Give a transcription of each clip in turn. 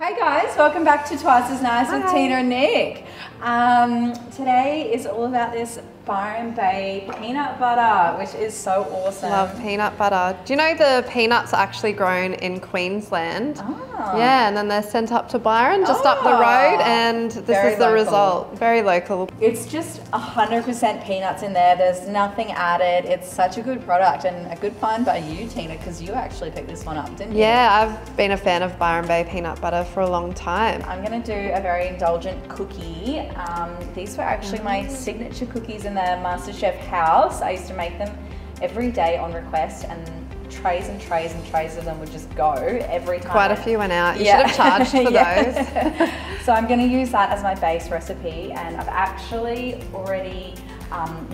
Hey guys, welcome back to Twice as Nice with Tina and Nick. Today is all about this Byron Bay peanut butter, which is so awesome. Love peanut butter. Do you know the peanuts are actually grown in Queensland? Oh. Yeah, and then they're sent up to Byron, just up the road, and this is the result. Very local. It's just 100% peanuts in there. There's nothing added. It's such a good product and a good find by you, Tina, because you actually picked this one up, didn't you? Yeah, I've been a fan of Byron Bay peanut butter for a long time. I'm going to do a very indulgent cookie. These were actually my signature cookies in the Masterchef house. I used to make them every day on request, and trays and trays and trays of them would just go every time. Quite a few went out. You should have charged for those. So I'm going to use that as my base recipe, and I've actually already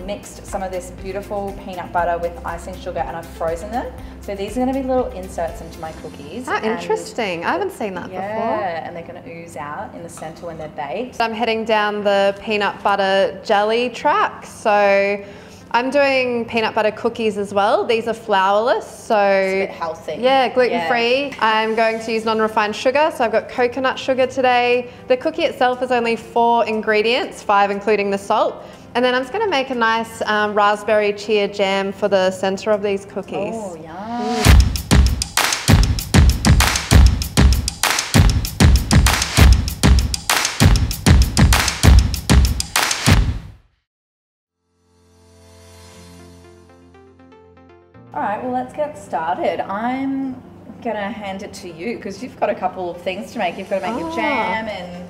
mixed some of this beautiful peanut butter with icing sugar, and I've frozen them. So these are going to be little inserts into my cookies. Oh, interesting. I haven't seen that before. Yeah, and they're going to ooze out in the center when they're baked. I'm heading down the peanut butter jelly track. So I'm doing peanut butter cookies as well. These are flourless, so it's a bit healthy. Yeah, gluten-free. I'm going to use non-refined sugar, so I've got coconut sugar today. The cookie itself is only 4 ingredients, 5 including the salt. And then I'm just going to make a nice raspberry chia jam for the center of these cookies. Oh, yum. All right, well, let's get started. I'm gonna hand it to you because you've got a couple of things to make. You've got to make your jam, and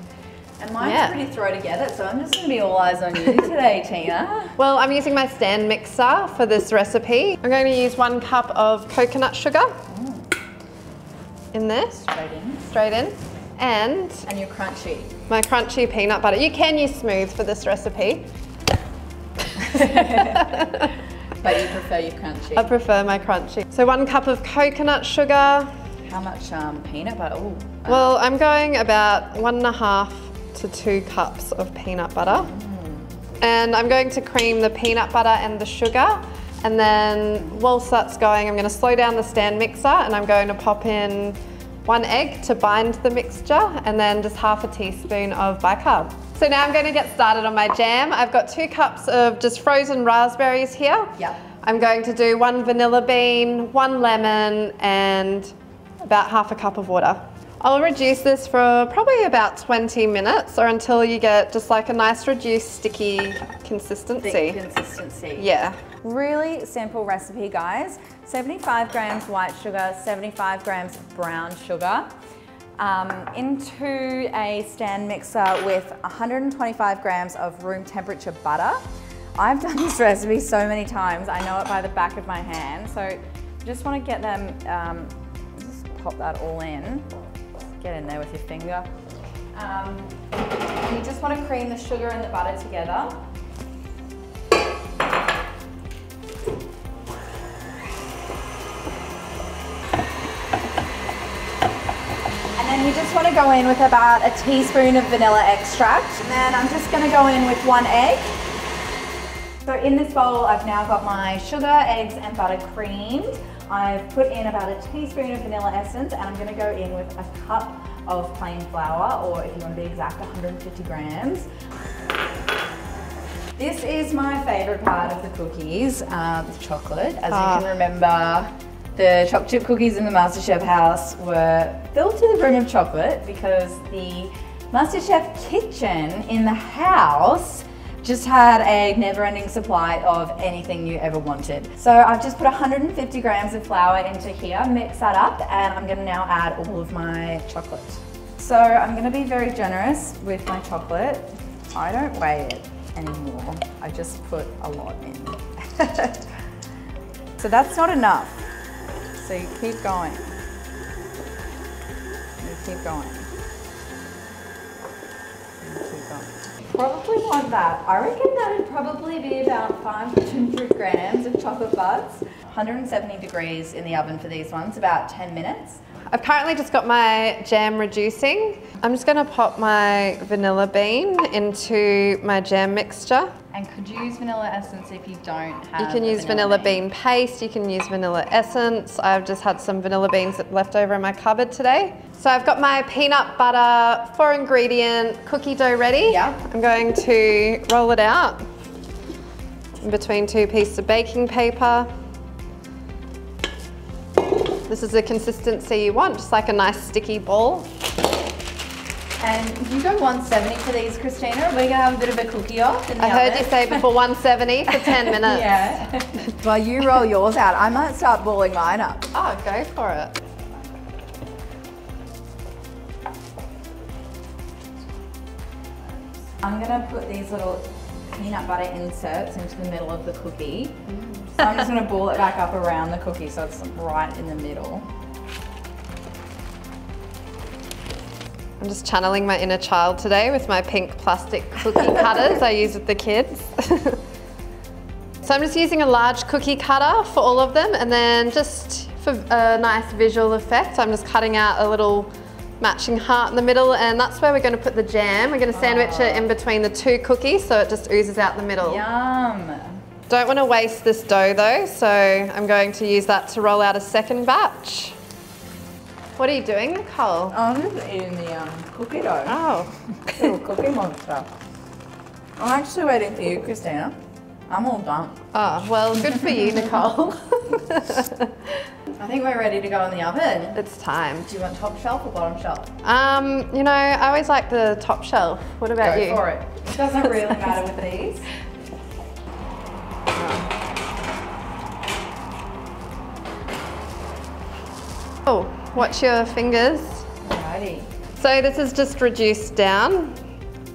mine's pretty throw together, so I'm just gonna be all eyes on you today, Tina. Well, I'm using my stand mixer for this recipe. I'm going to use 1 cup of coconut sugar in there. Straight in. And your crunchy. My crunchy peanut butter. You can use smooth for this recipe. But you prefer your crunchy? I prefer my crunchy. So 1 cup of coconut sugar. How much peanut butter? Ooh, well, I'm going about 1.5 to 2 cups of peanut butter. And I'm going to cream the peanut butter and the sugar. And then whilst that's going, I'm going to slow down the stand mixer, and I'm going to pop in 1 egg to bind the mixture, and then just half a teaspoon of bicarb. So now I'm going to get started on my jam. I've got 2 cups of just frozen raspberries here. Yep. I'm going to do 1 vanilla bean, 1 lemon, and about half a cup of water. I'll reduce this for probably about 20 minutes, or until you get just like a nice reduced sticky consistency. Thick consistency. Yeah. Really simple recipe, guys. 75 grams white sugar, 75 grams brown sugar. Into a stand mixer with 125 grams of room temperature butter. I've done this recipe so many times, I know it by the back of my hand. So you just want to get them, just pop that all in. Get in there with your finger. You just want to cream the sugar and the butter together. And then you just want to go in with about a teaspoon of vanilla extract. And then I'm just going to go in with 1 egg. So in this bowl, I've now got my sugar, eggs, and butter creamed. I've put in about a teaspoon of vanilla essence, and I'm going to go in with a cup of plain flour, or if you want to be exact, 150 grams. This is my favorite part of the cookies, the chocolate. As you can remember, the choc chip cookies in the Masterchef house were filled to the brim of chocolate because the Masterchef kitchen in the house just had a never-ending supply of anything you ever wanted. So I've just put 150 grams of flour into here, mix that up, and I'm gonna now add all of my chocolate. So I'm gonna be very generous with my chocolate. I don't weigh it anymore. I just put a lot in. So that's not enough. So you keep going. You keep going. Probably want that. I reckon that would probably be about 500 grams of chocolate buds. 170 degrees in the oven for these ones, about 10 minutes. I've currently just got my jam reducing. I'm just going to pop my vanilla bean into my jam mixture. And could you use vanilla essence if you don't have? You can use vanilla bean paste, you can use vanilla essence. I've just had some vanilla beans left over in my cupboard today. So I've got my peanut butter 4-ingredient cookie dough ready. Yeah. I'm going to roll it out in between 2 pieces of baking paper. This is the consistency you want, just like a nice sticky ball. And you go 170 for these, Christina. We're gonna have a bit of a cookie off in the I heard oven. you say before 170 for 10 minutes. Yeah. While you roll yours out, I might start balling mine up. Oh, go for it. I'm gonna put these little peanut butter inserts into the middle of the cookie. So I'm just gonna ball it back up around the cookie so it's right in the middle. I'm just channeling my inner child today with my pink plastic cookie cutters I use with the kids. So I'm just using a large cookie cutter for all of them, and then just for a nice visual effect, I'm just cutting out a little matching heart in the middle, and that's where we're going to put the jam. We're going to sandwich it in between the 2 cookies so it just oozes out the middle. Yum. Don't want to waste this dough though, so I'm going to use that to roll out a second batch. What are you doing, Nicole? I'm just eating the cookie dough. Oh. Little cookie monster. I'm actually waiting for you, Christina. I'm all done. Oh, well, good for you, Nicole. I think we're ready to go in the oven. It's time. Do you want top shelf or bottom shelf? You know, I always like the top shelf. What about you? Go for it. It doesn't really matter with these. Oh, watch your fingers. Alrighty. So this is just reduced down.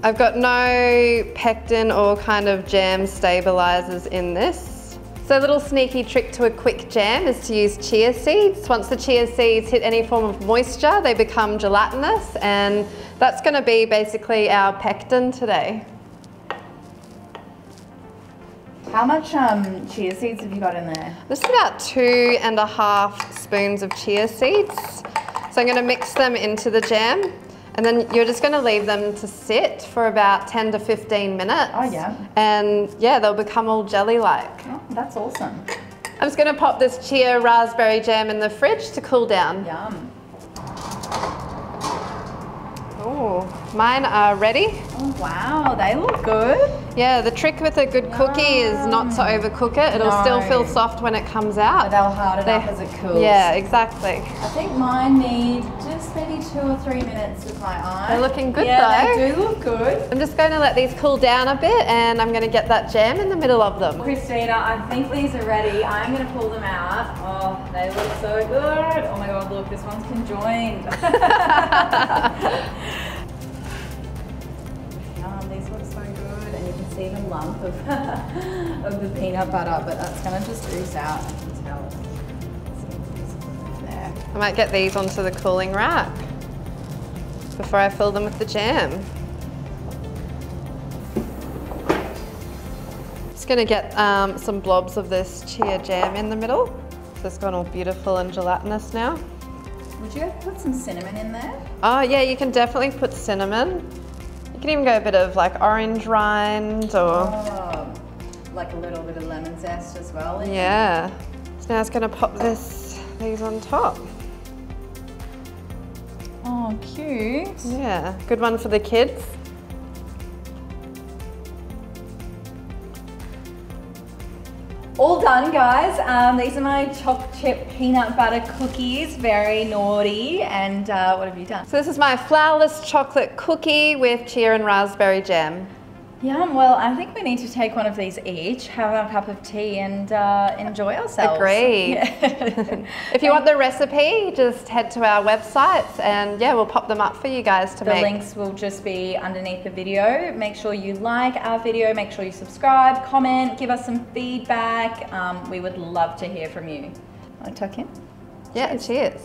I've got no pectin or kind of jam stabilizers in this. So a little sneaky trick to a quick jam is to use chia seeds. Once the chia seeds hit any form of moisture, they become gelatinous, and that's going to be basically our pectin today. How much chia seeds have you got in there? This is about 2.5 spoons of chia seeds. So I'm going to mix them into the jam, and then you're just going to leave them to sit for about 10 to 15 minutes. Oh yeah. And yeah, they'll become all jelly-like. Oh, that's awesome. I'm just going to pop this chia raspberry jam in the fridge to cool down. Yum. Oh, mine are ready. Oh wow, they look good. Yeah, the trick with a good cookie is not to overcook it. It'll still feel soft when it comes out. But they'll harden up as it cools. Yeah, exactly. I think mine need just maybe 2 or 3 minutes with my eye. They're looking good though. Yeah, they do look good. I'm just going to let these cool down a bit, and I'm going to get that jam in the middle of them. Christina, I think these are ready. I'm going to pull them out. Oh, they look so good. Oh my God, look, this one's conjoined. These look so good, and you can see the lump of, of the peanut butter, but that's going to just ooze out, I can tell. There. I might get these onto the cooling rack before I fill them with the jam. Just going to get some blobs of this chia jam in the middle. So it's gone all beautiful and gelatinous now. Would you put some cinnamon in there? Oh yeah, you can definitely put cinnamon. You can even go a bit of like orange rind or... Oh, like a little bit of lemon zest as well. Yeah. So now it's going to pop these on top. Oh, cute. Yeah, good one for the kids. All done, guys. These are my choc chip peanut butter cookies. Very naughty. And what have you done? So this is my flourless chocolate cookie with chia and raspberry jam. Yum. Well, I think we need to take one of these each, have a cup of tea, and enjoy ourselves. Agreed. Yeah. If you want the recipe, just head to our websites, and yeah, we'll pop them up for you guys to make. The links will just be underneath the video. Make sure you like our video, make sure you subscribe, comment, give us some feedback. We would love to hear from you. Want to tuck in? Yeah, cheers.